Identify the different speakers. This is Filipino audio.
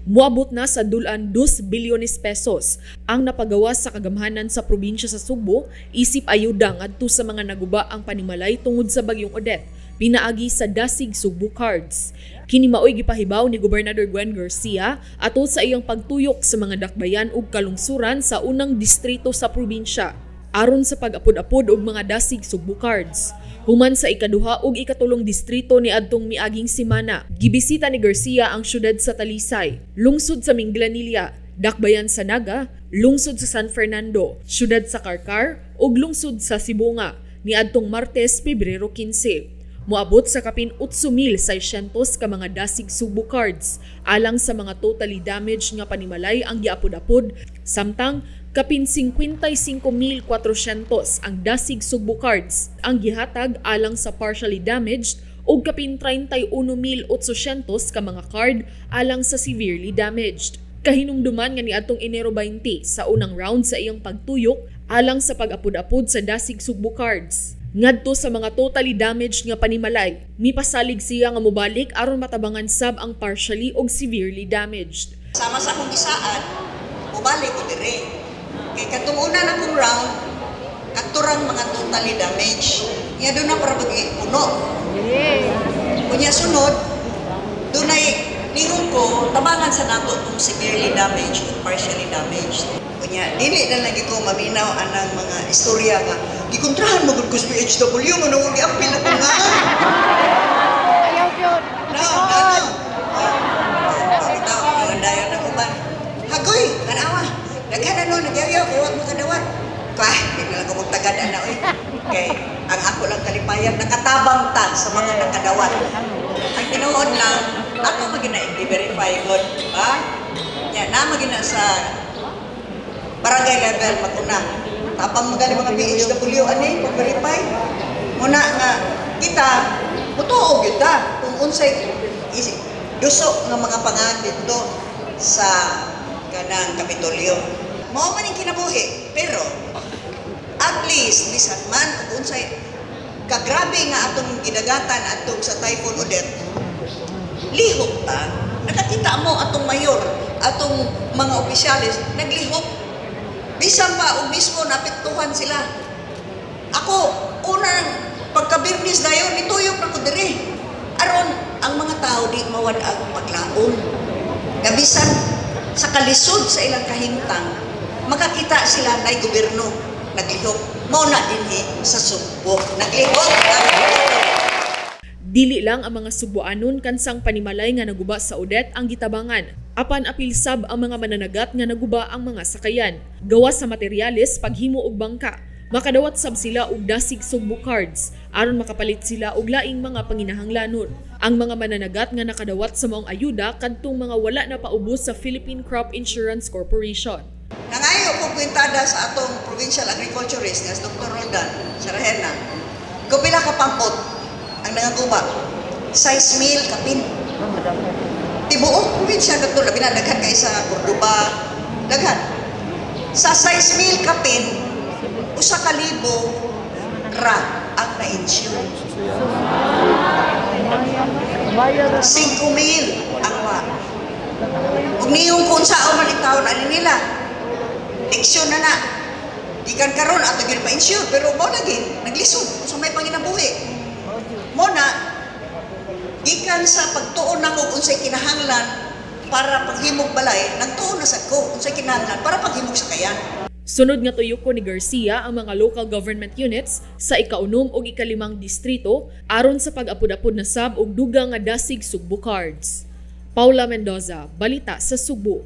Speaker 1: Muabot na sa dulan 2 bilyones pesos ang napagawas sa kagamhanan sa probinsya sa Subo isip ayuda ngadto sa mga naguba ang panimalay tungod sa bagyong Odette pinaagi sa Dasig Subo Cards. Kini maoy gipahibaw ni Gobernador Gwen Garcia atol sa iyang pagtuyok sa mga dakbayan ug kalungsuran sa unang distrito sa probinsya aron sa pag-apod-apod og mga Dasig Subo Cards. Human sa ikaduha ug ikatulong distrito ni adtong miaging semana, gibisita ni Garcia ang syudad sa Talisay, lungsod sa Minglanilla, dakbayan sa Naga, lungsod sa San Fernando, syudad sa Carcar ug lungsod sa Sibunga ni adtong Martes, Pebrero 15. Moabot sa kapin 8,600 ka mga Dasig Subo Cards alang sa mga totally damaged nga panimalay ang giapod-apod, samtang kapin 55,400 ang Dasig Subo Cards ang gihatag alang sa partially damaged ug kapin 31,800 ka mga card alang sa severely damaged. Kahinumduman nga niadtong Enero 20 sa unang round sa iyang pagtuyok alang sa pag-apod-apod sa Dasig Subo Cards. Ngadto sa mga totally damaged nga panimalay, mipasalig siya nga mobalik aron matabangan sab ang partially ug severely damaged.
Speaker 2: Sama sa akong gisaan, mobalik ko dire. Kay katong una na kong round, katurang mga totally damaged. Nga doon na para pag-ipuno. Kunya sunod, doon ay ningon ko, tabangan sa nato kung severely damaged o partially damaged. Kunya, dili na lagi ko maminaw anang mga istorya nga, gikontrahan mo gud ko sa PHW, manungon gi-apil ako nga.
Speaker 3: Ayaw yun.
Speaker 2: No. Ito, mga dayon na uban. Hagoy, kanawa. Daghan ano, nagyayaw, kaya huwag mo kadawat. Kaya, hindi na lang ko magtagadan na, oy. Okay, ang ako lang kalipayan, nakatabang ta sa mga nakadawat. Ang tinuod lang, ako magina i-verify good, ha? Yan, na magina sa barangay level maguna. Tapang magaling mga PHW, mag-verify. Muna nga, kita, mutuog yun ta. Kung unsay duso ng mga pangandit do sa kanang Kapitolyo. Mao man yung kinabuhi, pero at least, bisan man, kung unsay kagrabe nga atong gidagatan atong sa Typhoon Odette, lihok ta. Nakakita mo atong mayor, atong mga opisyalis, naglihok. Bisan pa, o mismo napiktuhan sila. Ako, unang pagka-birnis na yun, nituyok na ko diri. Aron, ang mga tao di mawad ang maglaon. Gabisan, sa kalisod sa ilang kahimtang, makakita sila na gobyerno naglihok. Mauna din sa Subo. Naglihok.
Speaker 1: Dili lang ang mga Suboanon kansang panimalay nga naguba sa Odette ang gitabangan. Apan apil sab ang mga mananagat nga naguba ang mga sakayan. Gawas sa materyales, paghimo og bangka. Makadawat sab sila og Dasig Subo Cards aron makapalit sila og laing mga panginahanglanon. Ang mga mananagat nga nakadawat sa maong ayuda kadtong mga wala na paubos sa Philippine Crop Insurance Corporation.
Speaker 2: Nangayo ko kwintada sa atong provincial agriculturist nga Dr. Roldan Sarahena. Kupila ka pampot ang nangaguba. 6,000 kapin. Tibuok probinsya kadto labi na daghan kay sa Cordoba. Daghan. Sa 6,000 kapin, 1,000 ra ang na-insure. 5,000 ang wa. Ug niyong kung saan man itawon ani nila. Leksyon na na. Gikan karon ato gyud pa-insure pero mo lagi naglisod sa may panginabuhi. Mo na gikan sa pagtuon nako unsay kinahanglan para paghimog balay, nagtuon na sad ko unsay kinahanglan para paghimog sa kayan.
Speaker 1: Sunod nga tuyok ni Garcia ang mga local government units sa ika-6 ug ika-5 distrito aron sa pag-apod-apod na sab og dugang nga Dasig Subo Cards. Paula Mendoza, balita sa Subo.